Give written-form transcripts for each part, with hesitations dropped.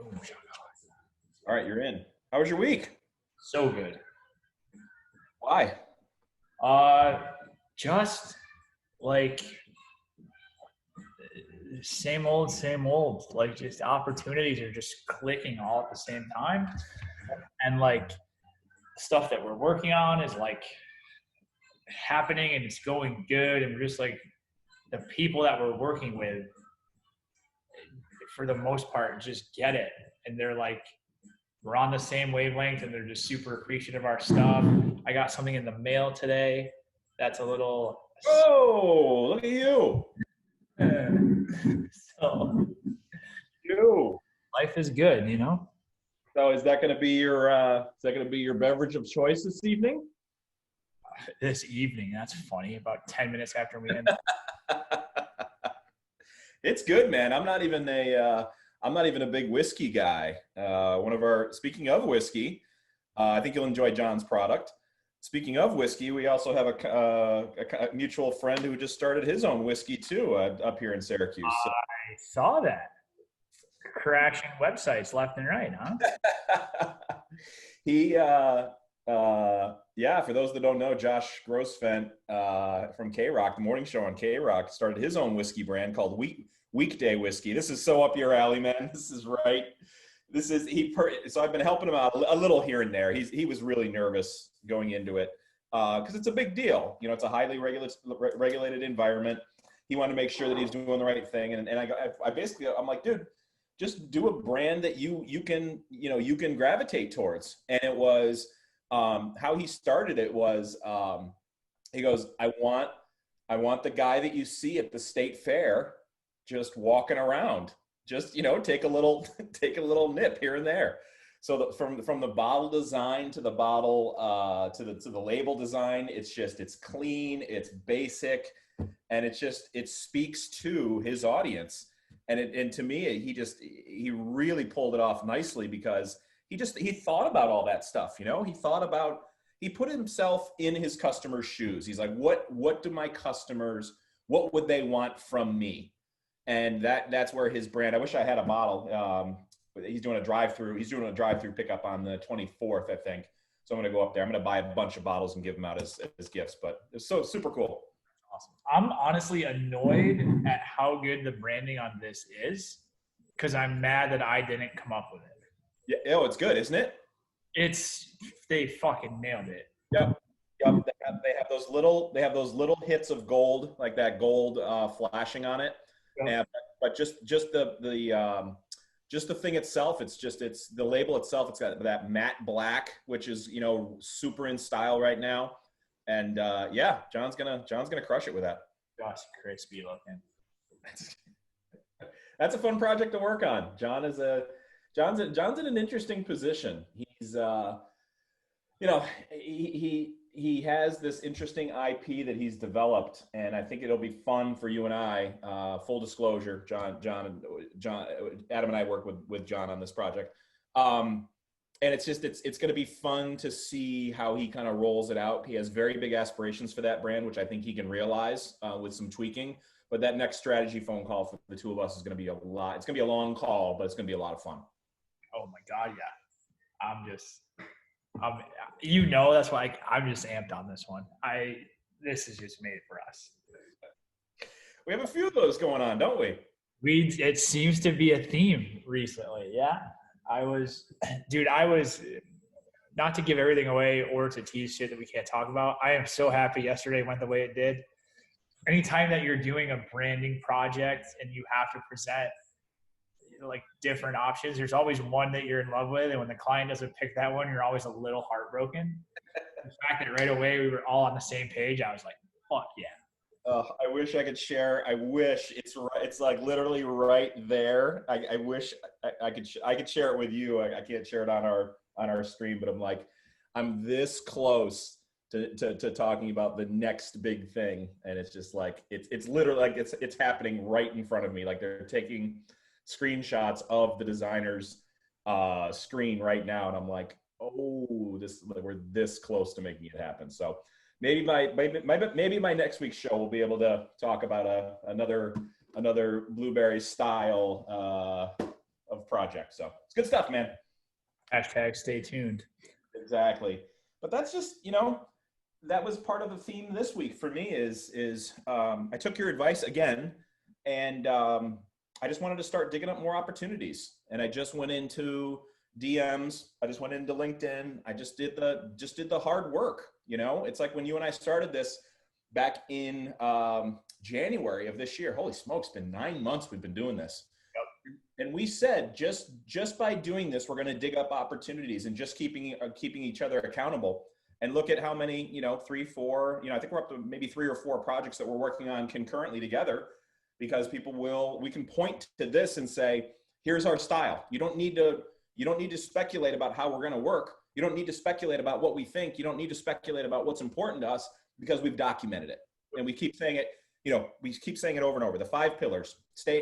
Boom, All right, you're in. How was your week? so good. Why? Uh, just like same old. Like just opportunities are just clicking all at the same time, and like stuff that we're working on is like happening and it's going good, and we're just like the people that we're working with, for the most part, just get it, and they're like we're on the same wavelength, and they're just super appreciative of our stuff. I got something in the mail today that's a little Oh, look at you. so You. life is good, you know. So is that going to be your beverage of choice this evening? This evening, that's funny. About 10 minutes after we end. It's good, man. I'm not even a big whiskey guy. Speaking of whiskey, I think you'll enjoy John's product. Speaking of whiskey, we also have a mutual friend who just started his own whiskey too, up here in Syracuse. So I saw that crashing websites left and right, huh? he yeah, for those that don't know, Josh Grossfent from K Rock, the morning show on K Rock, started his own whiskey brand called Weekday Whiskey. This is so up your alley, man. This is right. So I've been helping him out a little here and there. He was really nervous going into it because it's a big deal. You know, it's a highly regulated environment. He wanted to make sure that he's doing the right thing, and I'm like, dude, just do a brand that you can gravitate towards. And it was how he started it was he goes, I want the guy that you see at the state fair just walking around, just take a little take a little nip here and there. So from the bottle design to the bottle to the label design, it's clean, it's basic, and it speaks to his audience. And to me, he really pulled it off nicely because he thought about all that stuff. He put himself in his customers' shoes. He's like, what do my customers, what would they want from me? And that's where his brand. I wish I had a bottle. He's doing a drive-through. He's doing a drive-through pickup on the 24th, I think. So I'm going to go up there. I'm going to buy a bunch of bottles and give them out as gifts. But it's so super cool. Awesome. I'm honestly annoyed at how good the branding on this is because I'm mad that I didn't come up with it. Yeah, oh, it's good, isn't it? They fucking nailed it. Yep. Yep. They have those little hits of gold, like that gold flashing on it. Yep. And, but just the thing itself, it's the label itself. It's got that matte black, which is super in style right now. And yeah, John's gonna crush it with that. Just crispy looking. That's a fun project to work on. John's in an interesting position. He's he has this interesting IP that he's developed, and I think it'll be fun for you and I. Full disclosure, Adam and I work with John on this project. And it's going to be fun to see how he kind of rolls it out. He has very big aspirations for that brand, which I think he can realize with some tweaking. But that next strategy phone call for the two of us is going to be a lot. It's going to be a long call, but it's going to be a lot of fun. Oh my God, yeah. That's why I'm just amped on this one. This is just made for us. We have a few of those going on, don't we? It seems to be a theme recently. Yeah. I was not to give everything away or to tease shit that we can't talk about. I am so happy yesterday went the way it did. Anytime that you're doing a branding project and you have to present like different options, there's always one that you're in love with. And when the client doesn't pick that one, you're always a little heartbroken. The fact that right away we were all on the same page, I was like, fuck yeah. I wish I could share. I wish it's like literally right there. I wish I could share it with you. I can't share it on our stream, but I'm this close to talking about the next big thing, and it's just like it's literally like it's happening right in front of me. Like they're taking screenshots of the designer's screen right now, and I'm like, oh, we're this close to making it happen. So. Maybe my next week's show will be able to talk about another blueberry style of projects. So it's good stuff, man. Hashtag stay tuned. Exactly. But that's just, that was part of the theme this week for me is I took your advice again, and I just wanted to start digging up more opportunities. And I just went into DMs. I just went into LinkedIn. I just did the hard work. It's like when you and I started this back in January of this year. Holy smokes, it's been 9 months we've been doing this. And we said just by doing this, we're going to dig up opportunities and just keeping each other accountable. And look at how many, 3, 4, I think we're up to maybe 3 or 4 projects that we're working on concurrently together, because we can point to this and say, here's our style. You don't need to speculate about how we're going to work. You don't need to speculate about what we think. You don't need to speculate about what's important to us, because we've documented it. And we keep saying it, we keep saying it over and over. The 5 pillars.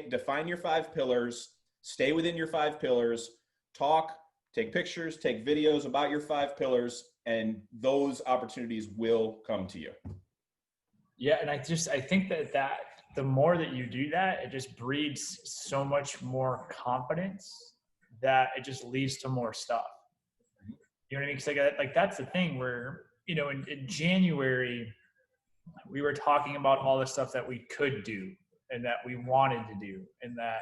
Define your 5 pillars. Stay within your 5 pillars. Talk, take pictures, take videos about your 5 pillars, and those opportunities will come to you. Yeah, and I think that the more that you do that, it just breeds so much more confidence that it just leads to more stuff. You know what I mean? Because like that's the thing where, in January, we were talking about all the stuff that we could do and that we wanted to do and that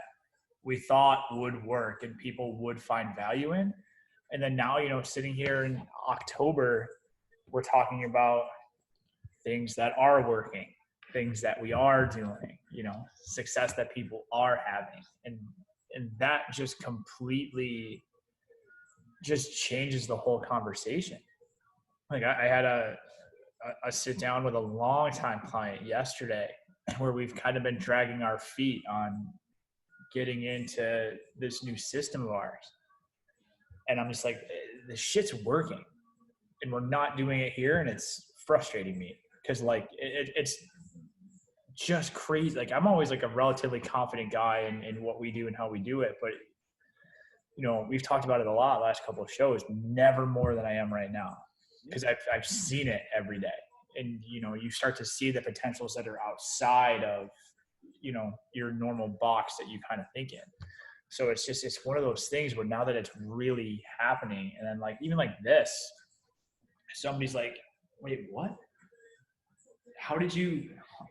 we thought would work and people would find value in. And then now, sitting here in October, we're talking about things that are working, things that we are doing, success that people are having. And that just completely just changes the whole conversation. Like I had a sit down with a longtime client yesterday where we've kind of been dragging our feet on getting into this new system of ours. And I'm just like, the shit's working and we're not doing it here. And it's frustrating me because like, it's just crazy. Like I'm always like a relatively confident guy in what we do and how we do it. But, we've talked about it a lot last couple of shows, never more than I am right now. Because I've seen it every day. And, you start to see the potentials that are outside of, your normal box that you kind of think in. So it's one of those things where now that it's really happening, and then like, even like this, somebody's like, wait, what? How did you,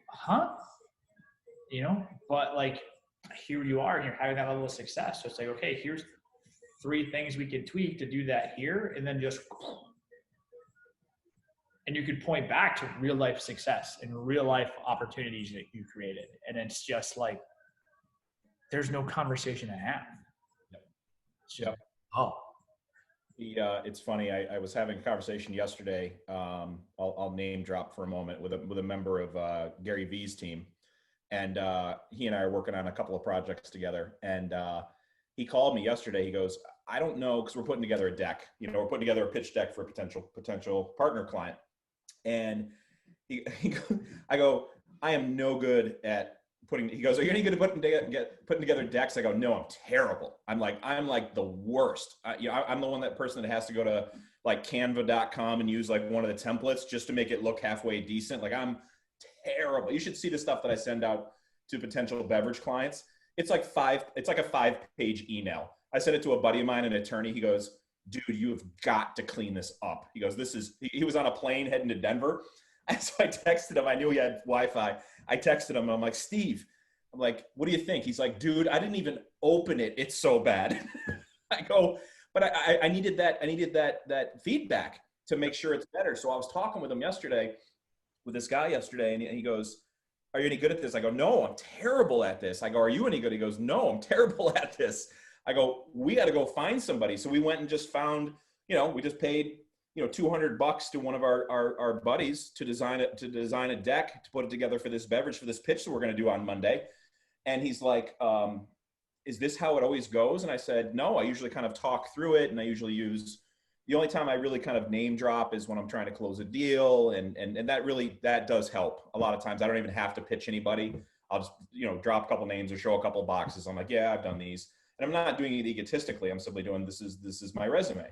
huh? But like, here you are, and you're having that level of success. So it's like, okay, here's 3 things we could tweak to do that here. And then just, and you could point back to real life success and real life opportunities that you created. And it's just like, there's no conversation to have. It's funny. I was having a conversation yesterday. I'll name drop for a moment with a member of Gary Vee's team. And he and I are working on a couple of projects together. And he called me yesterday. He goes, I don't know, because we're putting together a deck. We're putting together a pitch deck for a potential partner client. And I go, I am no good at he goes, are you any good at putting together decks? I go, no, I'm terrible. I'm like the worst. I'm the person that has to go to like canva.com and use like one of the templates just to make it look halfway decent. Like I'm terrible. You should see the stuff that I send out to potential beverage clients. It's like a 5-page email. I sent it to a buddy of mine, an attorney. He goes, dude, you have got to clean this up. He goes, he was on a plane heading to Denver. And so I texted him. I knew he had Wi-Fi. I texted him. I'm like, Steve, I'm like, what do you think? He's like, dude, I didn't even open it. It's so bad. I go, but I needed that feedback to make sure it's better. So I was talking with him with this guy yesterday, and he goes, are you any good at this? I go, no, I'm terrible at this. I go, are you any good? He goes, no, I'm terrible at this. I go, we got to go find somebody. So we went and just found, we just paid, $200 to one of our buddies to design a deck, to put it together for this beverage, for this pitch that we're going to do on Monday. And he's like, is this how it always goes? And I said, no, I usually kind of talk through it. And I usually the only time I really kind of name drop is when I'm trying to close a deal. And that does help. A lot of times I don't even have to pitch anybody. I'll just, drop a couple names or show a couple boxes. I'm like, yeah, I've done these. And I'm not doing it egotistically. I'm simply doing, this is my resume.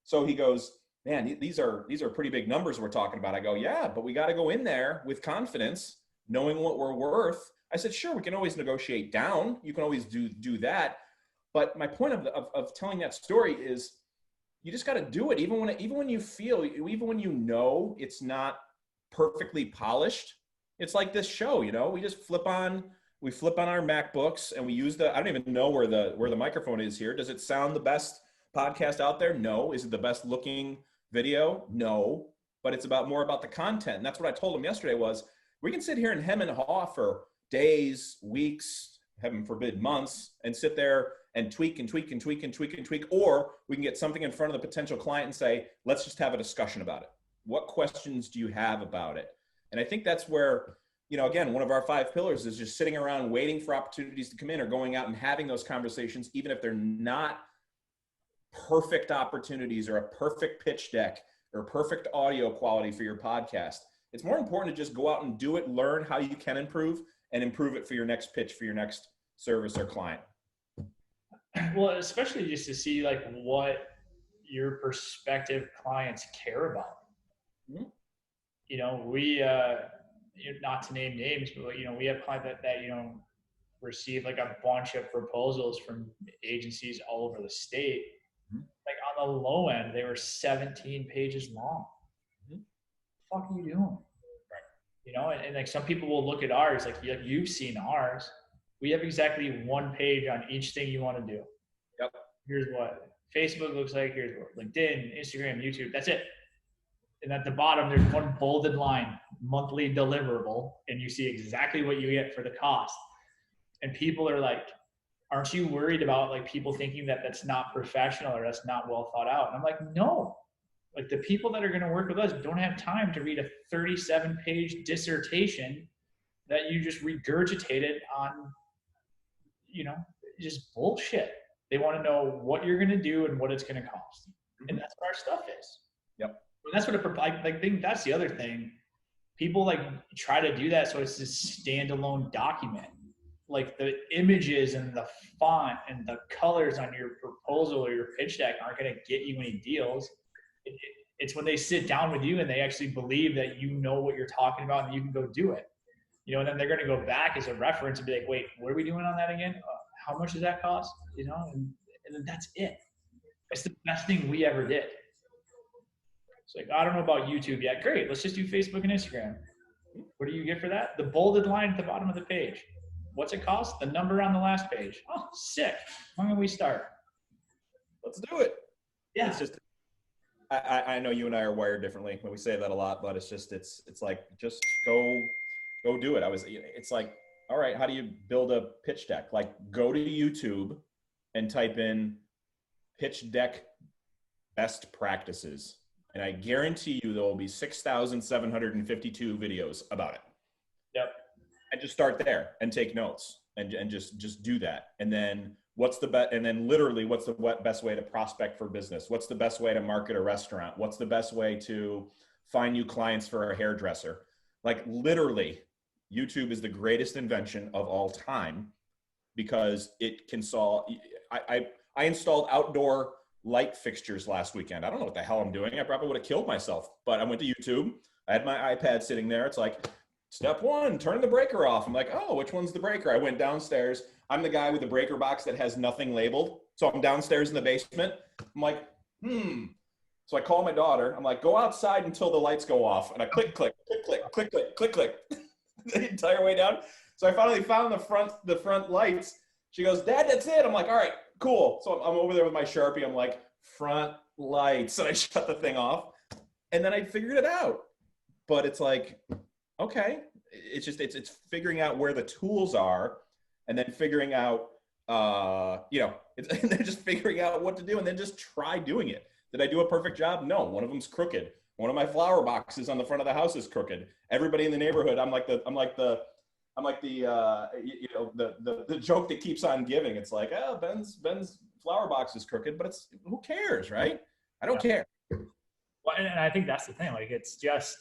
So he goes, man, these are pretty big numbers we're talking about. I go, yeah, but we got to go in there with confidence, knowing what we're worth. I said, sure, we can always negotiate down. You can always do that. But my point of telling that story is you just got to do it. Even when you feel, even when you know it's not perfectly polished, it's like this show, we just flip on our MacBooks and we use I don't even know where the microphone is here. Does it sound the best podcast out there? No. Is it the best looking video? No. But it's more about the content. And that's what I told him yesterday was we can sit here and hem and haw for days, weeks, heaven forbid, months, and sit there and tweak and tweak and tweak and tweak and tweak. Or we can get something in front of the potential client and say, let's just have a discussion about it. What questions do you have about it? And I think that's where, again, one of our 5 pillars is just sitting around waiting for opportunities to come in or going out and having those conversations, even if they're not perfect opportunities or a perfect pitch deck or perfect audio quality for your podcast. It's more important to just go out and do it, learn how you can improve, and improve it for your next pitch, for your next service or client. Well, especially just to see like what your prospective clients care about. Mm-hmm. We, not to name names, but we have clients that receive like a bunch of proposals from agencies all over the state. Mm-hmm. Like on the low end, they were 17 pages long. Mm-hmm. What the fuck are you doing? Right. And like some people will look at ours, like you've seen ours. We have exactly 1 page on each thing you want to do. Yep. Here's what Facebook looks like. Here's what LinkedIn, Instagram, YouTube. That's it. And at the bottom, there's 1 bolded line, monthly deliverable, and you see exactly what you get for the cost. And people are like, aren't you worried about like people thinking that that's not professional or that's not well thought out? And I'm like, no. Like the people that are going to work with us don't have time to read a 37-page dissertation that you just regurgitated on, just bullshit. They want to know what you're going to do and what it's going to cost. Mm-hmm. And that's what our stuff is. Yep. And that's what I think that's the other thing. People like try to do that so it's this standalone document. Like the images and the font and the colors on your proposal or your pitch deck aren't going to get you any deals. It's when they sit down with you and they actually believe that you know what you're talking about and you can go do it. And then they're going to go back as a reference and be like, wait, what are we doing on that again? How much does that cost? And then that's it. It's the best thing we ever did. It's like, I don't know about YouTube yet. Great. Let's just do Facebook and Instagram. What do you get for that? The bolded line at the bottom of the page. What's it cost? The number on the last page. Oh, sick. When can we start? Let's do it. Yeah. It's just, I know you and I are wired differently when we say that a lot, but it's like, just go do it. It's like, all right, how do you build a pitch deck? Like go to YouTube and type in pitch deck best practices. And I guarantee you there will be 6,752 videos about it. Yep. And just start there and take notes and just do that. And then what's the best? And then literally, what's the best way to prospect for business? What's the best way to market a restaurant? What's the best way to find new clients for a hairdresser? Like literally, YouTube is the greatest invention of all time because it can solve. I installed outdoor light fixtures last weekend. I don't know what the hell I'm doing. I probably would have killed myself, but I went to YouTube. I had my iPad sitting there. It's like, step 1, turn the breaker off. I'm like, oh, which one's the breaker? I went downstairs. I'm the guy with the breaker box that has nothing labeled. So I'm downstairs in the basement. I'm like, So I call my daughter. I'm like, go outside until the lights go off. And I click, click, click, click, click, click, click, click the entire way down. So I finally found the front lights. She goes, Dad, that's it. I'm like, all right, cool. So I'm over there with my Sharpie. I'm like, front lights. And I shut the thing off. And then I figured it out. But it's like, okay. It's just, it's figuring out where the tools are and then figuring out, and then just figuring out what to do and then just try doing it. Did I do a perfect job? No, one of them's crooked. One of my flower boxes on the front of the house is crooked. Everybody in the neighborhood, I'm like the joke that keeps on giving. It's like, oh, Ben's flower box is crooked, but who cares, right? I don't care. Well, and I think that's the thing. Like, it's just,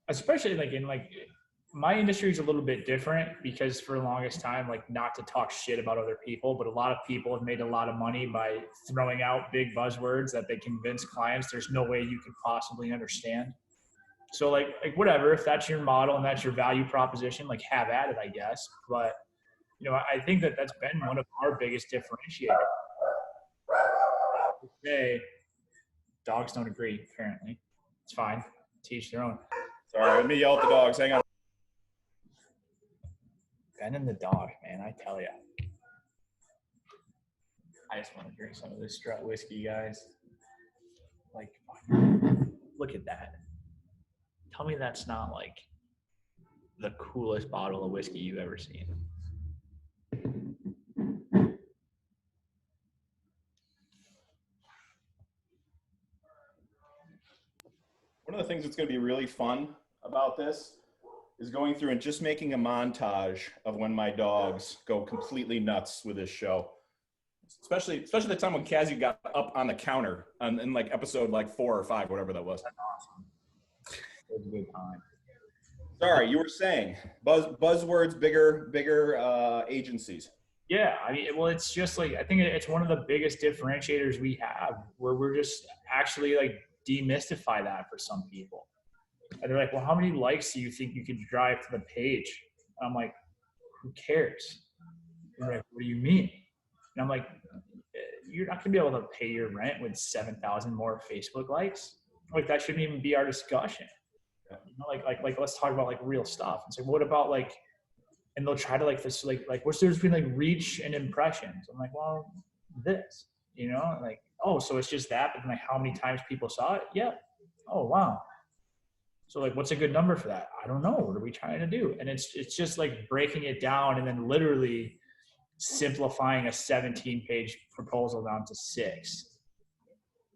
especially like in like my industry is a little bit different because for the longest time, like not to talk shit about other people, but a lot of people have made a lot of money by throwing out big buzzwords that they convince clients there's no way you could possibly understand. So like whatever, if that's your model and that's your value proposition, like have at it, I guess. But I think that that's been one of our biggest differentiators. Today, dogs don't agree, apparently. It's fine. Teach their own. Sorry, let me yell at the dogs. Hang on. Ben and the dog, man, I tell you. I just want to drink some of this Strut whiskey, guys. Like, look at that. Tell me that's not like the coolest bottle of whiskey you've ever seen. One of the things that's going to be really fun about this is going through and just making a montage of when my dogs go completely nuts with this show. Especially the time when Cassie got up on the counter in like episode like 4 or 5, whatever that was. That's awesome. It was a good time. Sorry, you were saying buzzwords, bigger agencies. Yeah, I mean, well, it's just like, I think it's one of the biggest differentiators we have, where we're just actually like demystify that for some people. And they're like, well, how many likes do you think you could drive to the page? And I'm like, who cares? And they're like, what do you mean? And I'm like, you're not gonna be able to pay your rent with 7,000 more Facebook likes. Like, that shouldn't even be our discussion. Like let's talk about like real stuff. It's like, what about like, and they'll try to like this, like what's the difference between like reach and impressions? I'm like, well, this, like, oh, so it's just that, but then like how many times people saw it? Yeah. Oh, wow. So like, what's a good number for that? I don't know. What are we trying to do? And it's just like breaking it down and then literally simplifying a 17-page proposal down to 6.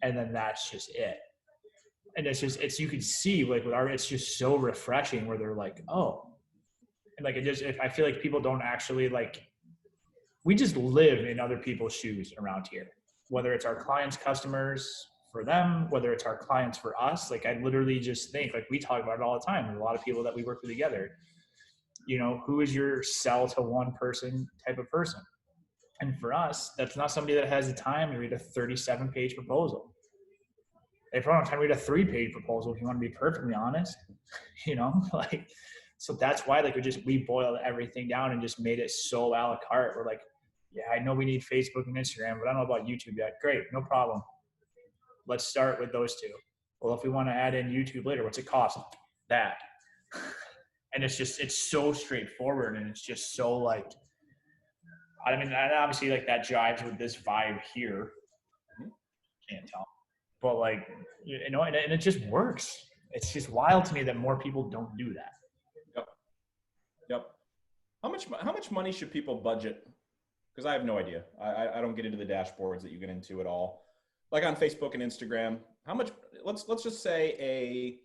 And then that's just it. And you can see like with it's just so refreshing where they're like, oh, and like, I feel like people don't actually like, we just live in other people's shoes around here, whether it's our clients, customers for them, whether it's our clients for us. Like, I literally just think, like, we talk about it all the time. There's a lot of people that we work with together, who is your sell to one person type of person? And for us, that's not somebody that has the time to read a 37-page proposal. They probably don't have time to read a 3-page proposal, if you want to be perfectly honest, like, so that's why like we boiled everything down and just made it so a la carte. We're like, yeah, I know we need Facebook and Instagram, but I don't know about YouTube yet. Great, no problem. Let's start with those 2. Well, if we want to add in YouTube later, what's it cost? That. And it's so straightforward, and it's just so like, I mean, and obviously like that jives with this vibe here. Can't tell. But like, and it just works. It's just wild to me that more people don't do that. Yep. How much money should people budget? Because I have no idea. I don't get into the dashboards that you get into at all. Like on Facebook and Instagram, how much? Let's just say a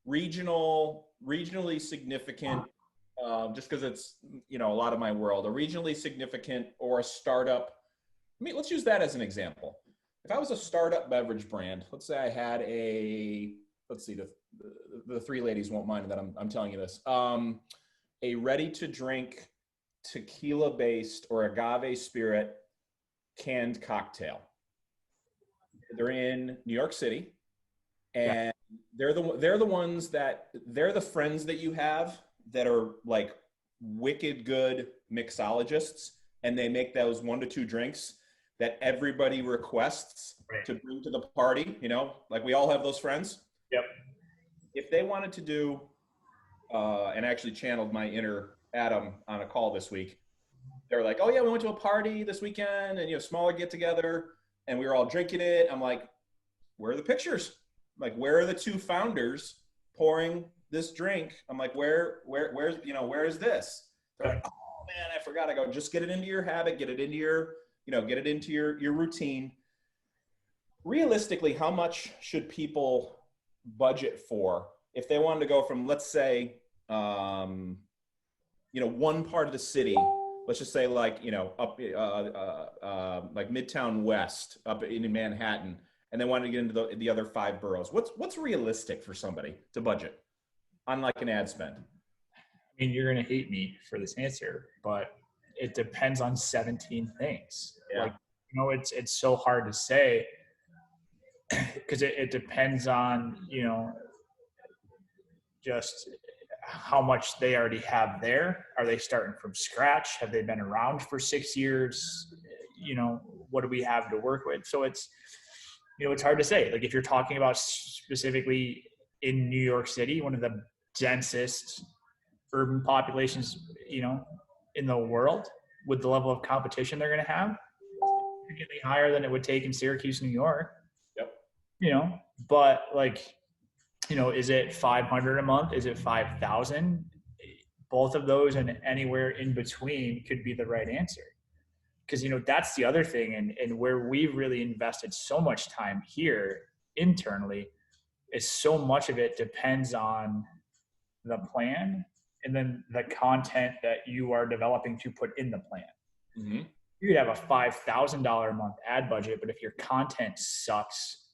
regionally significant, just because it's a lot of my world, a regionally significant or a startup. I mean, let's use that as an example. If I was a startup beverage brand, let's say I had the 3 ladies won't mind that I'm telling you this. A ready-to-drink tequila-based or agave spirit canned cocktail. They're in New York City, and they're the ones that they're the friends that you have that are like wicked good mixologists, and they make those 1 to 2 drinks that everybody requests to bring to the party. Like we all have those friends. Yep. If they wanted to do, and actually channeled my inner Adam on a call this week. They were like, oh yeah, we went to a party this weekend and, smaller get together and we were all drinking it. I'm like, where are the pictures? Like, where are the 2 founders pouring this drink? I'm like, where is this? They're like, oh man, I forgot. I go, just get it into your habit, get it into your, get it into your routine. Realistically, how much should people budget for if they wanted to go from, let's say, one part of the city, let's just say like, up like Midtown West, up in Manhattan, and they wanted to get into the other 5 boroughs. What's realistic for somebody to budget on like an ad spend? I mean, you're going to hate me for this answer, but it depends on 17 things. Yeah. Like, it's so hard to say because it depends on, just how much they already have there. Are they starting from scratch? Have they been around for 6 years? What do we have to work with? So it's, it's hard to say. Like if you're talking about specifically in New York City, one of the densest urban populations, in the world, with the level of competition they're going to have, significantly higher than it would take in Syracuse, New York. Yep. But like, is it 500 a month? Is it 5,000? Both of those and anywhere in between could be the right answer. Because, that's the other thing. And where we've really invested so much time here internally is so much of it depends on the plan and then the content that you are developing to put in the plan. Mm-hmm. You could have a $5,000 a month ad budget, but if your content sucks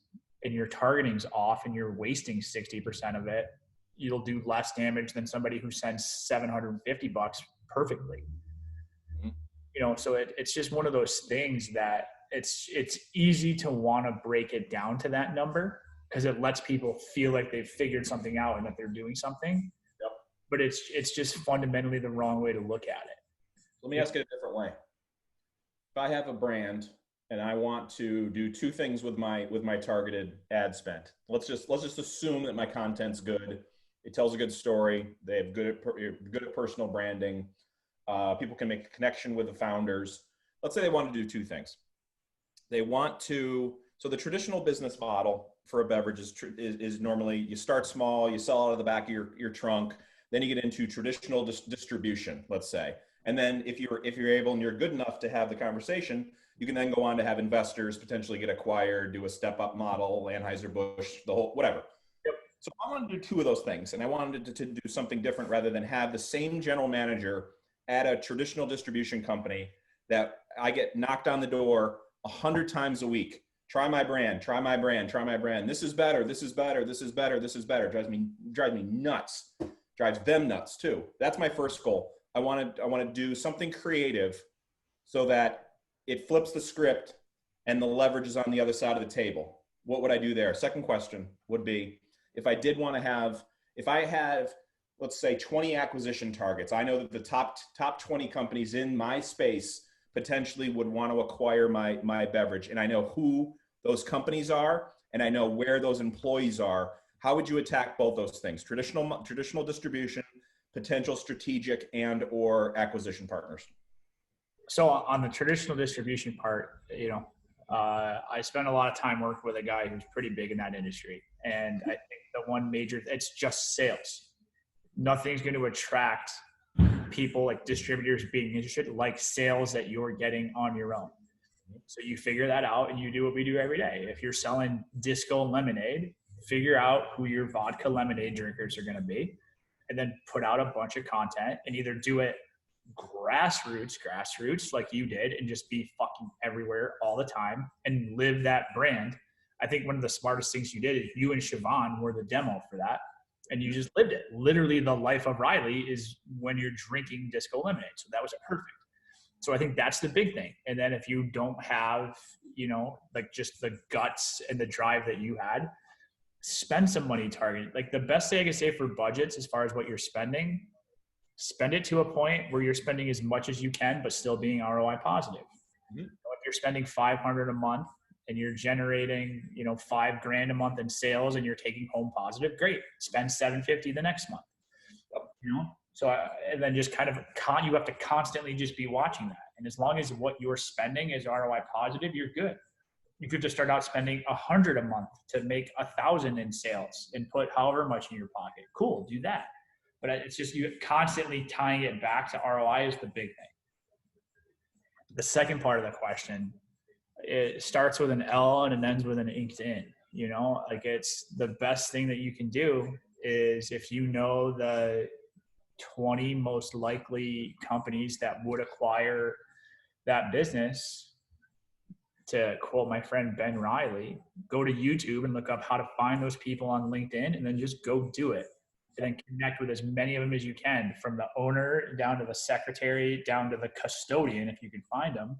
and your targeting's off and you're wasting 60% of it, you'll do less damage than somebody who sends $750 perfectly. Mm-hmm. So it's just one of those things that it's easy to want to break it down to that number because it lets people feel like they've figured something out and that they're doing something. Yep. But it's just fundamentally the wrong way to look at it. Let me ask it a different way. If I have a brand and I want to do two things with my targeted ad spend, let's just assume that my content's good. It tells a good story. They have good at personal branding. People can make a connection with the founders. Let's say they want to do two things. They want to, so the traditional business model for a beverage is normally you start small, you sell out of the back of your trunk, then you get into traditional distribution, let's say. And then if you're able and you're good enough to have the conversation, you can then go on to have investors potentially get acquired, do a step up model, Anheuser-Busch, the whole, whatever. Yep. So I wanted to do two of those things, and I wanted to do something different rather than have the same general manager at a traditional distribution company that I get knocked on the door 100 times a week. Try my brand, try my brand, try my brand. This is better, this is better, this is better, this is better. Drives me nuts. Drives them nuts too. That's my first goal. I want to do something creative so that it flips the script and the leverage is on the other side of the table. What would I do there? Second question would be, if I did want to have, if I have, let's say 20 acquisition targets, I know that the top 20 companies in my space potentially would want to acquire my beverage, and I know who those companies are and I know where those employees are. How would you attack both those things? Traditional distribution, potential strategic and or acquisition partners? So on the traditional distribution part, I spend a lot of time working with a guy who's pretty big in that industry. And I think the one major, it's just sales. Nothing's going to attract people like distributors being interested like sales that you're getting on your own. So you figure that out and you do what we do every day. If you're selling Disco lemonade, figure out who your vodka lemonade drinkers are going to be, and then put out a bunch of content and either do it grassroots like you did and just be fucking everywhere all the time and live that brand. I think one of the smartest things you did is you and Siobhan were the demo for that, and you just lived it. Literally the life of Riley is when you're drinking Disco lemonade. So that was perfect. So I think that's the big thing. And then if you don't have, like just the guts and the drive that you had, spend some money targeting. Like the best thing I can say for budgets as far as what you're spending, spend it to a point where you're spending as much as you can, but still being ROI positive. Mm-hmm. If you're spending $500 a month and you're generating, $5,000 a month in sales and you're taking home positive, great. Spend $750 the next month. So, and then just kind of you have to constantly just be watching that. And as long as what you're spending is ROI positive, you're good. You could just start out spending $100 a month to make $1,000 in sales and put however much in your pocket. Cool, do that. But it's just you constantly tying it back to ROI is the big thing. The second part of the question, it starts with an L and it ends with an inked in. Like it's the best thing that you can do is if you know the 20 most likely companies that would acquire that business, to quote my friend Ben Riley, go to YouTube and look up how to find those people on LinkedIn and then just go do it. And then connect with as many of them as you can, from the owner down to the secretary, down to the custodian, if you can find them,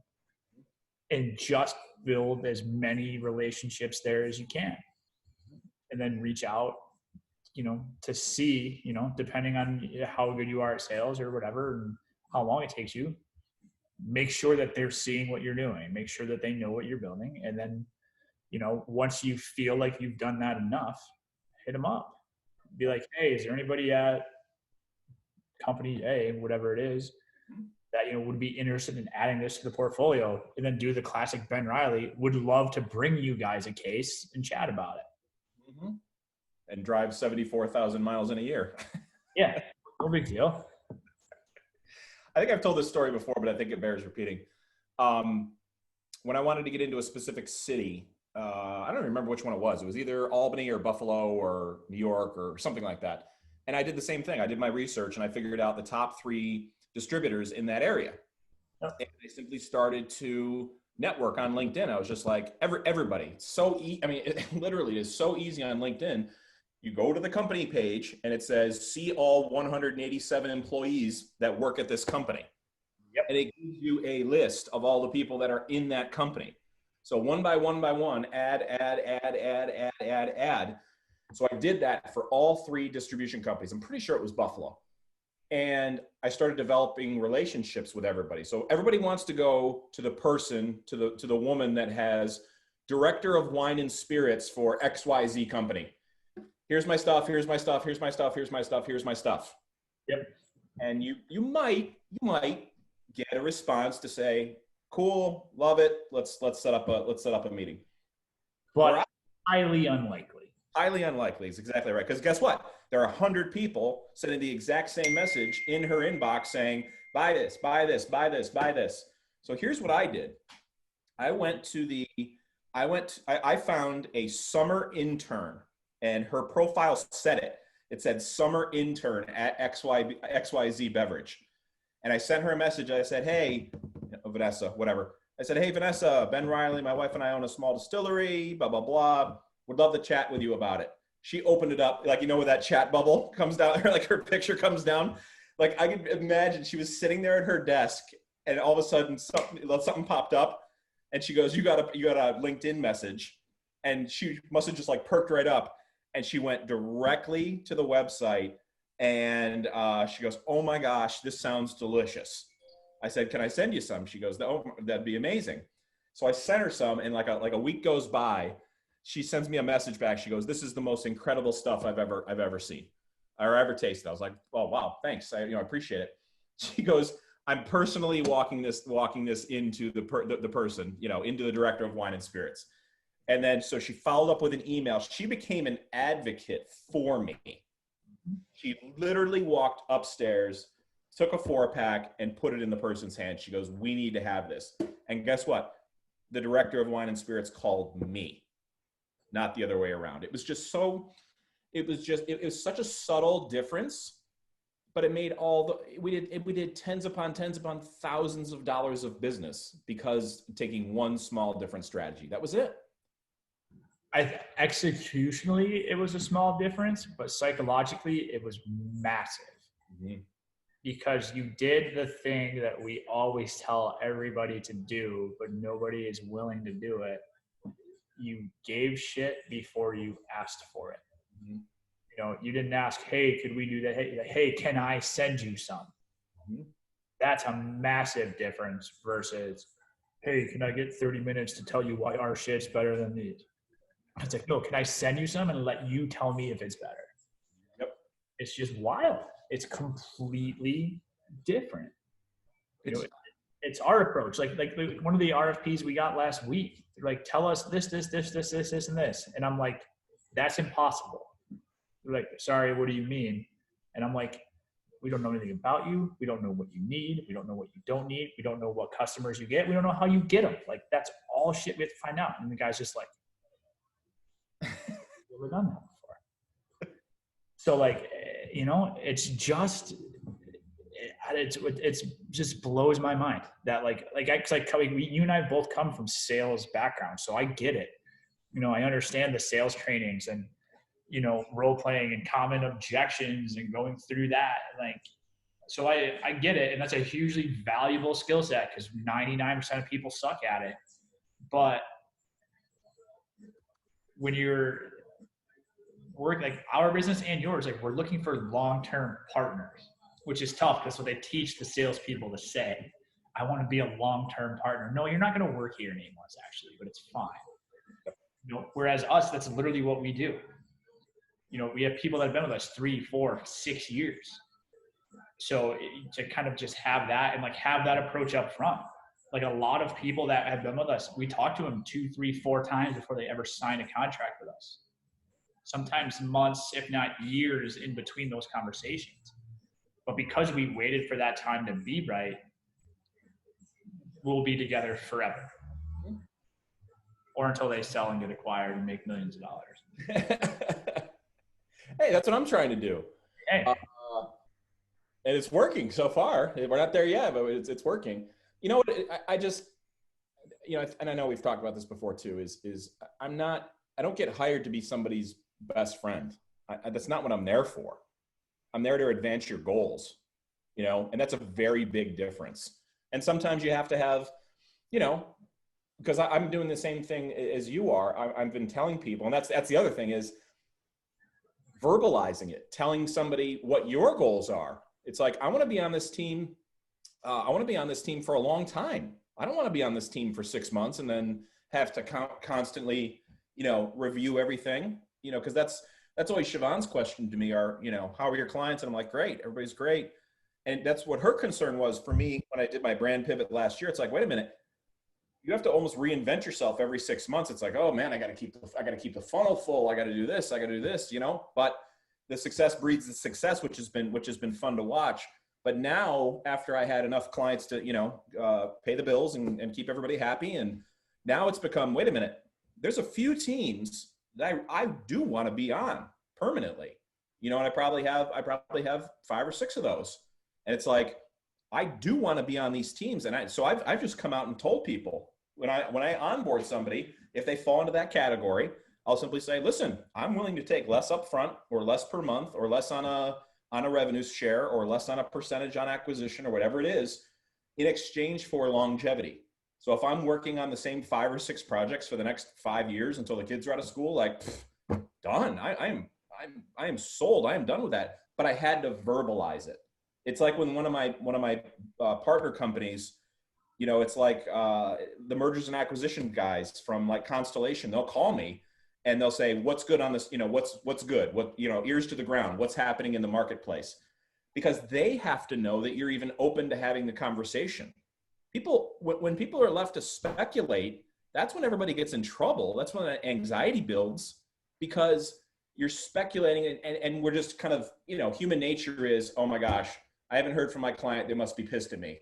and just build as many relationships there as you can. And then reach out to see, depending on how good you are at sales or whatever, and how long it takes you, make sure that they're seeing what you're doing, make sure that they know what you're building. And then, once you feel like you've done that enough, hit them up. Be like, hey, is there anybody at company A, whatever it is, that, would be interested in adding this to the portfolio? And then do the classic Ben Riley, would love to bring you guys a case and chat about it. Mm-hmm. And drive 74,000 miles in a year. Yeah, no big deal. I think I've told this story before, but I think it bears repeating. When I wanted to get into a specific city, I don't remember which one it was. It was either Albany or Buffalo or New York or something like that. And I did the same thing. I did my research and I figured out the top 3 distributors in that area. And I simply started to network on LinkedIn. I was just like, everybody. It literally is so easy on LinkedIn. You go to the company page and it says, see all 187 employees that work at this company. Yep. And it gives you a list of all the people that are in that company. So one by one, add. So I did that for all 3 distribution companies. I'm pretty sure it was Buffalo. And I started developing relationships with everybody. So everybody wants to go to the person, to the woman that has director of wine and spirits for XYZ company. Here's my stuff, here's my stuff, here's my stuff, here's my stuff, here's my stuff. Yep. And you might get a response to say, cool, love it. Let's set up a meeting. But highly unlikely. Highly unlikely is exactly right. Because guess what? There are 100 people sending the exact same message in her inbox saying, buy this, buy this, buy this, buy this. So here's what I did. I found a summer intern, and her profile said it. It said summer intern at XYZ Beverage. And I sent her a message. I said, hey, Vanessa, whatever. I said, hey, Vanessa, Ben Riley, my wife and I own a small distillery, blah, blah, blah. Would love to chat with you about it. She opened it up, like, where that chat bubble comes down, like her picture comes down. Like, I could imagine she was sitting there at her desk and all of a sudden something popped up and she goes, you got a LinkedIn message. And she must have just like perked right up. And she went directly to the website and she goes, oh my gosh, this sounds delicious. I said, can I send you some? She goes, oh, that'd be amazing. So I sent her some, and like a week goes by. She sends me a message back. She goes, this is the most incredible stuff I've ever seen or ever tasted. I was like, oh, wow, thanks. I appreciate it. She goes, I'm personally walking this into the person, into the director of wine and spirits. And then, so she followed up with an email. She became an advocate for me. She literally walked upstairs, took a 4-pack and put it in the person's hand. She goes, we need to have this. And guess what? The director of wine and spirits called me, not the other way around. It was such a subtle difference, but it made we did tens upon thousands of dollars of business because taking one small different strategy. That was it. Executionally, it was a small difference, but psychologically it was massive. Mm-hmm. Because you did the thing that we always tell everybody to do, but nobody is willing to do it. You gave shit before you asked for it. Mm-hmm. You didn't ask, hey, could we do that? Hey, can I send you some? Mm-hmm. That's a massive difference versus, hey, can I get 30 minutes to tell you why our shit's better than these? It's like, no, can I send you some and let you tell me if it's better? Yep. It's just wild. It's completely different. It's our approach. Like one of the RFPs we got last week, they're like, tell us this, and this. And I'm like, that's impossible. They're like, sorry, what do you mean? And I'm like, we don't know anything about you. We don't know what you need. We don't know what you don't need. We don't know what customers you get. We don't know how you get them. Like, that's all shit we have to find out. And the guy's just like, never done that before. So like, it's just blows my mind that you and I both come from sales background, so I get it. I understand the sales trainings and role playing and common objections and going through that. So I get it, and that's a hugely valuable skill set because 99% of people suck at it. But when you're we're like our business and yours, like we're looking for long-term partners, which is tough because what they teach the salespeople to say, I want to be a long-term partner. No, you're not going to work here anymore, actually, but it's fine. Whereas us, that's literally what we do. We have people that have been with us 3, 4, 6 years. So to kind of just have that and like have that approach up front. Like a lot of people that have been with us, we talk to them 2, 3, 4 times before they ever sign a contract with us. Sometimes months, if not years in between those conversations. But because we waited for that time to be right, we'll be together forever. Or until they sell and get acquired and make millions of dollars. Hey, that's what I'm trying to do. Hey. And it's working so far. We're not there yet, but it's working. You know what? I just, and I know we've talked about this before too, is I don't get hired to be somebody's best friend. That's not what I'm there for. I'm there to advance your goals, and that's a very big difference. And sometimes you have to have, because I'm doing the same thing as you are. I've been telling people, and that's the other thing is verbalizing it, telling somebody what your goals are. It's like, I want to be on this team. I want to be on this team for a long time. I don't want to be on this team for 6 months and then have to constantly, review everything, because that's always Siobhan's question to me are, how are your clients? And I'm like, great, everybody's great. And that's what her concern was for me when I did my brand pivot last year. It's like, wait a minute, you have to almost reinvent yourself every 6 months. It's like, oh man, I got to keep the funnel full. I got to do this. I got to do this, but the success breeds the success, which has been fun to watch. But now after I had enough clients to, pay the bills and keep everybody happy. And now it's become, wait a minute, there's a few teams that I do want to be on permanently, and I probably have 5 or 6 of those. And it's like, I do want to be on these teams. And so I've just come out and told people when I onboard somebody, if they fall into that category, I'll simply say, listen, I'm willing to take less upfront or less per month or less on a revenue share or less on a percentage on acquisition or whatever it is in exchange for longevity. So if I'm working on the same 5 or 6 projects for the next 5 years until the kids are out of school, like done, I am sold. I am done with that. But I had to verbalize it. It's like when one of my partner companies, it's like the mergers and acquisition guys from like Constellation, they'll call me and they'll say, what's good on this? What's good? What, ears to the ground, what's happening in the marketplace? Because they have to know that you're even open to having the conversation. When people are left to speculate, that's when everybody gets in trouble. That's when anxiety builds because you're speculating and we're just kind of, human nature is, oh my gosh, I haven't heard from my client. They must be pissed at me.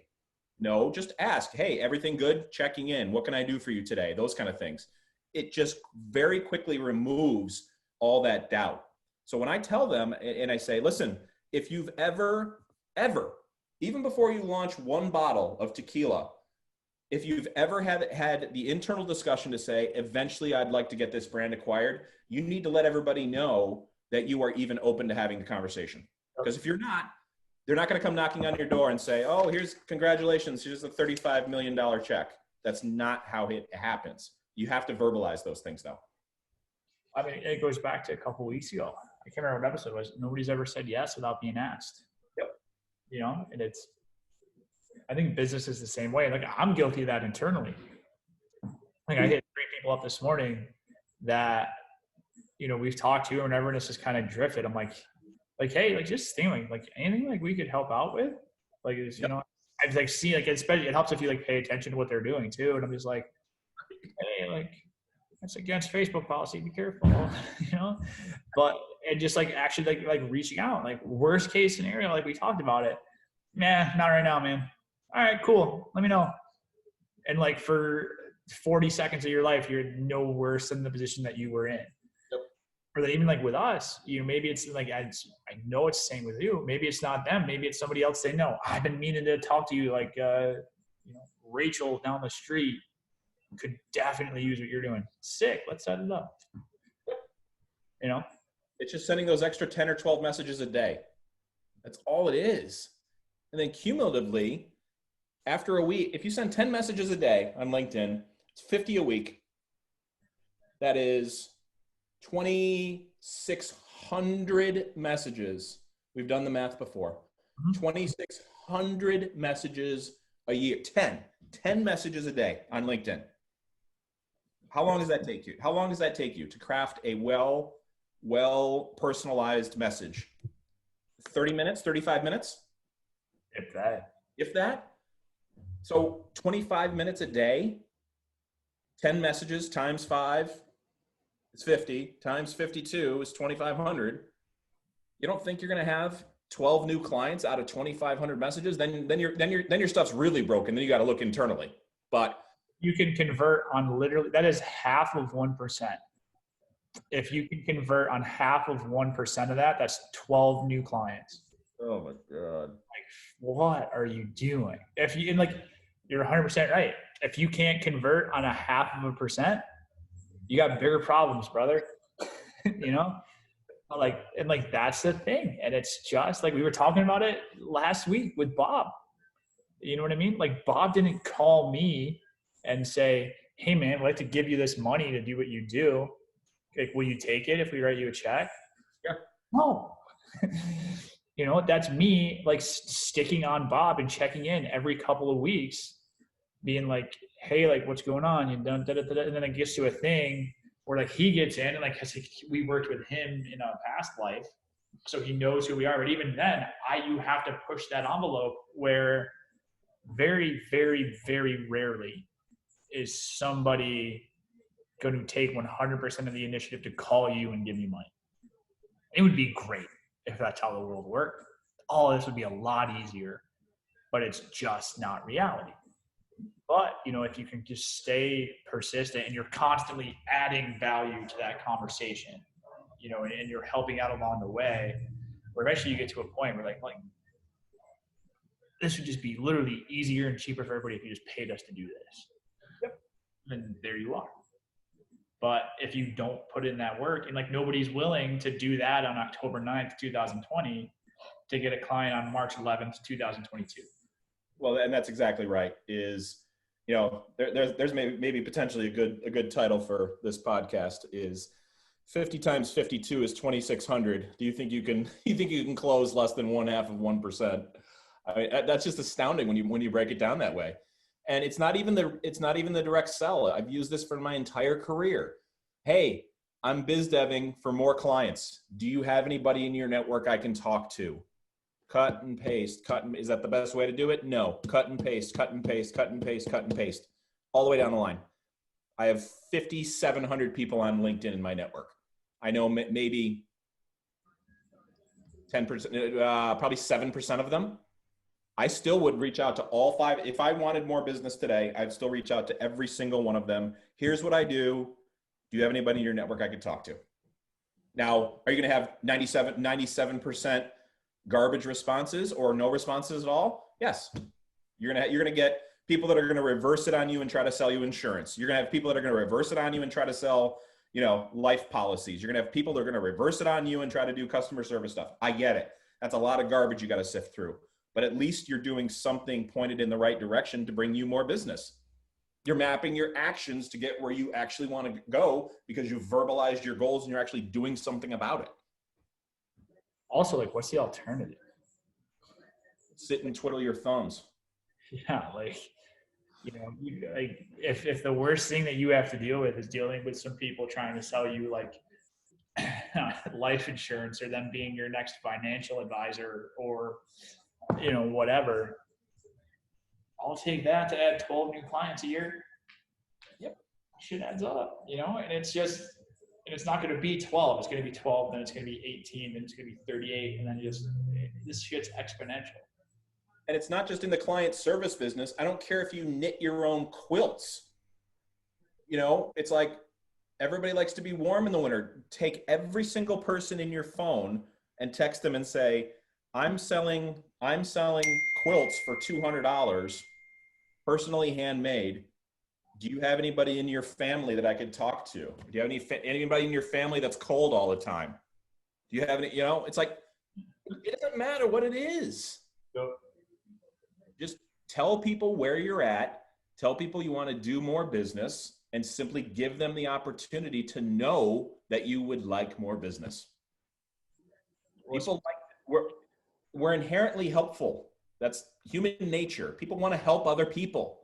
No, just ask, hey, everything good? Checking in. What can I do for you today? Those kind of things. It just very quickly removes all that doubt. So when I tell them and I say, listen, if you've ever, even before you launch one bottle of tequila, if you've ever had the internal discussion to say, eventually I'd like to get this brand acquired, you need to let everybody know that you are even open to having the conversation. Because if you're not, they're not going to come knocking on your door and say, oh, congratulations, here's a $35 million check. That's not how it happens. You have to verbalize those things though. I mean, it goes back to a couple of weeks ago. I can't remember what episode it was. Nobody's ever said yes without being asked. Yep. And I think business is the same way. Like I'm guilty of that internally. Like I hit 3 people up this morning that, we've talked to whenever and it's just kind of drifted. I'm like, hey, like just think like anything like we could help out with. Like, it's, I've like seen like, especially it helps if you like pay attention to what they're doing too. And I'm just like, hey, like that's against Facebook policy. Be careful, but and just like actually like reaching out, like worst case scenario, like we talked about it. Nah, not right now, man. All right, cool. Let me know. And like for 40 seconds of your life, you're no worse than the position that you were in. Yep. Or that even like with us, maybe it's like, I know it's the same with you. Maybe it's not them. Maybe it's somebody else. They know I've been meaning to talk to you. Like, Rachel down the street could definitely use what you're doing. Sick. Let's set it up. It's just sending those extra 10 or 12 messages a day. That's all it is. And then cumulatively, after a week, if you send 10 messages a day on LinkedIn, it's 50 a week. That is 2,600 2,600 messages. We've done the math before. 2,600 messages a year. 10 messages a day on LinkedIn. How long does that take you? How long does that take you to craft a well personalized message? 30 minutes, 35 minutes? If that. If that. So 25 minutes a day, 10 messages times 5 is 50, times 52 is 2,500. You don't think you're going to have 12 new clients out of 2,500 messages? Then your stuff's really broken. Then you got to look internally. But you can convert on literally, that is half of 1%. If you can convert on half of 1% of that, that's 12 new clients. oh my God. Like, what are you doing? If you, and like, you're 100% right. If you can't convert on a half of a percent, you got bigger problems, brother. You know? And that's the thing. And it's just like, we were talking about it last week with Bob. You know what I mean? Like, Bob didn't call me and say, hey man, I'd like to give you this money to do what you do. Like, will you take it if we write you a check? Yeah. No. You know, that's me like sticking on Bob and checking in every couple of weeks, being like, hey, like, what's going on? You done, and then it gets to a thing where like he gets in and like, cause we worked with him in a past life, so he knows who we are. But even then, you have to push that envelope where very, very, very rarely is somebody going to take 100% of the initiative to call you and give you money. It would be great if that's how the world worked. All this would be a lot easier, but it's just not reality. But, you know, if you can just stay persistent and you're constantly adding value to that conversation, you know, and you're helping out along the way, where eventually you get to a point where like this would just be literally easier and cheaper for everybody if you just paid us to do this. Yep. And there you are. But if you don't put in that work, and like nobody's willing to do that on October 9th, 2020 to get a client on March 11th, 2022. Well, and that's exactly right. Is, you know, there's maybe potentially a good title for this podcast is 50 times 52 is 2,600. Do you think you can close less than 0.5%? I mean, that's just astounding when you break it down that way. And it's not even the direct sell. I've used this for my entire career. Hey, I'm biz deving for more clients. Do you have anybody in your network I can talk to? Cut and paste, is that the best way to do it? No. Cut and paste, cut and paste, cut and paste, cut and paste, all the way down the line. I have 5,700 people on LinkedIn in my network. I know maybe 10%, probably 7% of them. I still would reach out to all 5. If I wanted more business today, I'd still reach out to every single one of them. Here's what I do. Do you have anybody in your network I could talk to? Now, are you going to have 97% garbage responses or no responses at all? Yes. You're going to get people that are going to reverse it on you and try to sell you insurance. You're going to have people that are going to reverse it on you and try to sell, you know, life policies. You're going to have people that are going to reverse it on you and try to do customer service stuff. I get it. That's a lot of garbage you got to sift through. But at least you're doing something pointed in the right direction to bring you more business. You're mapping your actions to get where you actually want to go because you've verbalized your goals and you're actually doing something about it. Also, like, what's the alternative? Sit and twiddle your thumbs. Yeah, like, you know, like if the worst thing that you have to deal with is dealing with some people trying to sell you like life insurance or them being your next financial advisor or, you know, whatever, I'll take that to add 12 new clients a year. Yep. Shit adds up, you know, and it's not going to be 12. It's going to be 12, then it's going to be 18, then it's going to be 38. And then this shit's exponential. And it's not just in the client service business. I don't care if you knit your own quilts. You know, it's like everybody likes to be warm in the winter. Take every single person in your phone and text them and say, I'm selling quilts for $200, personally handmade. Do you have anybody in your family that I could talk to? Do you have anybody in your family that's cold all the time? Do you have any, you know, it's like, it doesn't matter what it is. Yep. Just tell people where you're at, tell people you want to do more business, and simply give them the opportunity to know that you would like more business. People like we're inherently helpful. That's human nature. People want to help other people,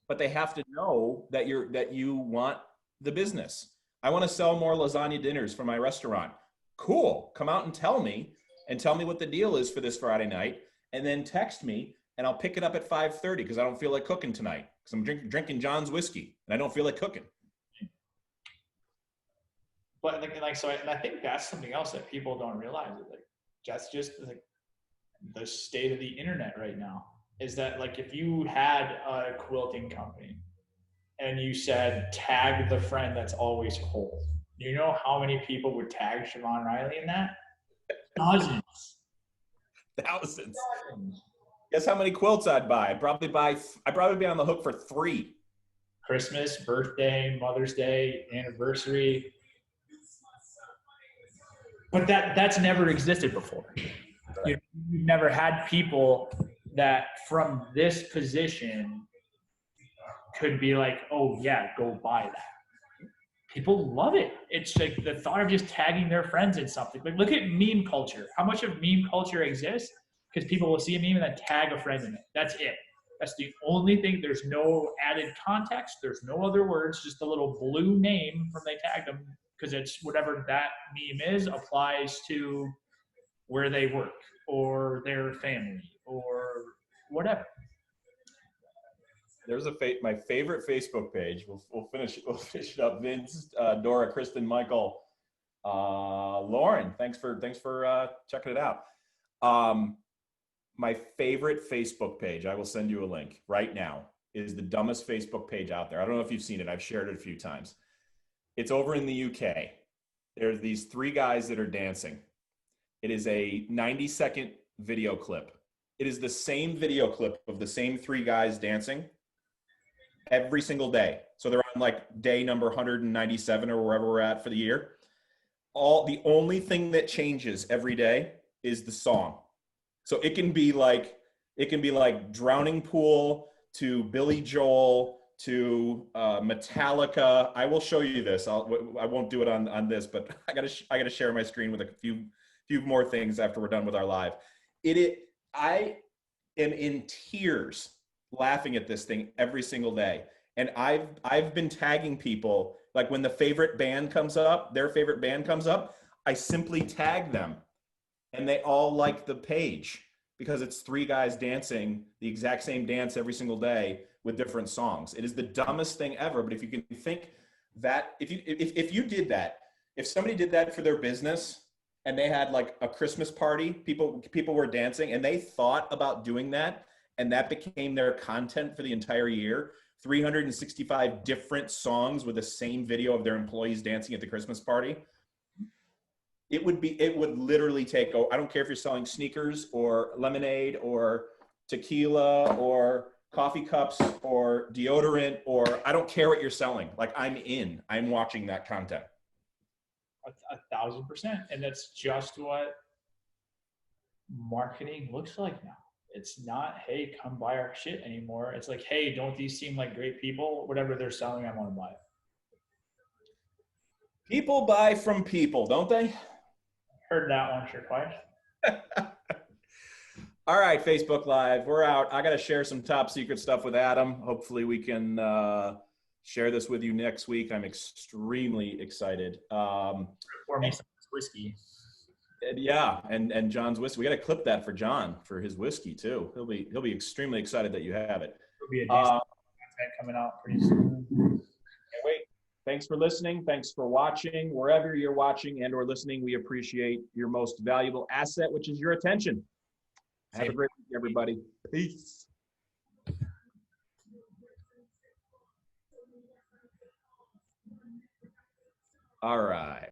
but they have to know that you want the business. I want to sell more lasagna dinners for my restaurant. Cool. Come out and tell me what the deal is for this Friday night, and then text me, and I'll pick it up at 5:30 because I don't feel like cooking tonight because I'm drinking John's whiskey and I don't feel like cooking. But so, and I think that's something else that people don't realize. Like, that's just like the state of the internet right now. Is that like if you had a quilting company and you said tag the friend that's always cold, you know how many people would tag Siobhan Riley in that? Dozens. Thousands. Guess how many quilts I'd buy? I'd probably be on the hook for 3. Christmas, birthday, Mother's Day, anniversary. But that's never existed before. You've never had people that from this position could be like, oh yeah, go buy that. People love it. It's like the thought of just tagging their friends in something. Like, look at meme culture. How much of meme culture exists? Because people will see a meme and then tag a friend in it. That's it. That's the only thing. There's no added context. There's no other words. Just a little blue name from they tagged them because it's whatever that meme is applies to where they work or their family or whatever. There's my favorite Facebook page. We'll finish it up. Vince, Dora, Kristen, Michael, Lauren. Thanks for checking it out. My favorite Facebook page, I will send you a link right now, is the dumbest Facebook page out there. I don't know if you've seen it. I've shared it a few times. It's over in the UK. There's these 3 guys that are dancing. It is a 90-second video clip. It is the same video clip of the same 3 guys dancing every single day. So they're on like day number 197 or wherever we're at for the year. The only thing that changes every day is the song. So it can be like Drowning Pool to Billy Joel to Metallica. I will show you this. I won't do it on this, but I gotta share my screen with a few more things after we're done with our live. I am in tears laughing at this thing every single day. And I've been tagging people, like when the favorite band comes up, their favorite band comes up, I simply tag them and they all like the page because it's 3 guys dancing the exact same dance every single day with different songs. It is the dumbest thing ever. But if you can think that, if you did that, if somebody did that for their business and they had like a Christmas party, people were dancing and they thought about doing that, and that became their content for the entire year, 365 different songs with the same video of their employees dancing at the Christmas party. It would literally take, I don't care if you're selling sneakers or lemonade or tequila or coffee cups or deodorant, or I don't care what you're selling. Like I'm watching that content. 1,000%. And that's just what marketing looks like now. It's not, hey, come buy our shit anymore. It's like, hey, don't these seem like great people? Whatever they're selling, I want to buy it. People buy from people, don't they? Heard that once or twice. All right, Facebook Live, we're out. I got to share some top secret stuff with Adam. Hopefully we can share this with you next week. I'm extremely excited. Pour me some whiskey. Yeah, and John's whiskey. We got to clip that for John for his whiskey too. He'll be extremely excited that you have it. There'll be a decent content coming out pretty soon. Can't wait. Thanks for listening. Thanks for watching. Wherever you're watching and or listening, we appreciate your most valuable asset, which is your attention. Have a great week, everybody. Peace. All right.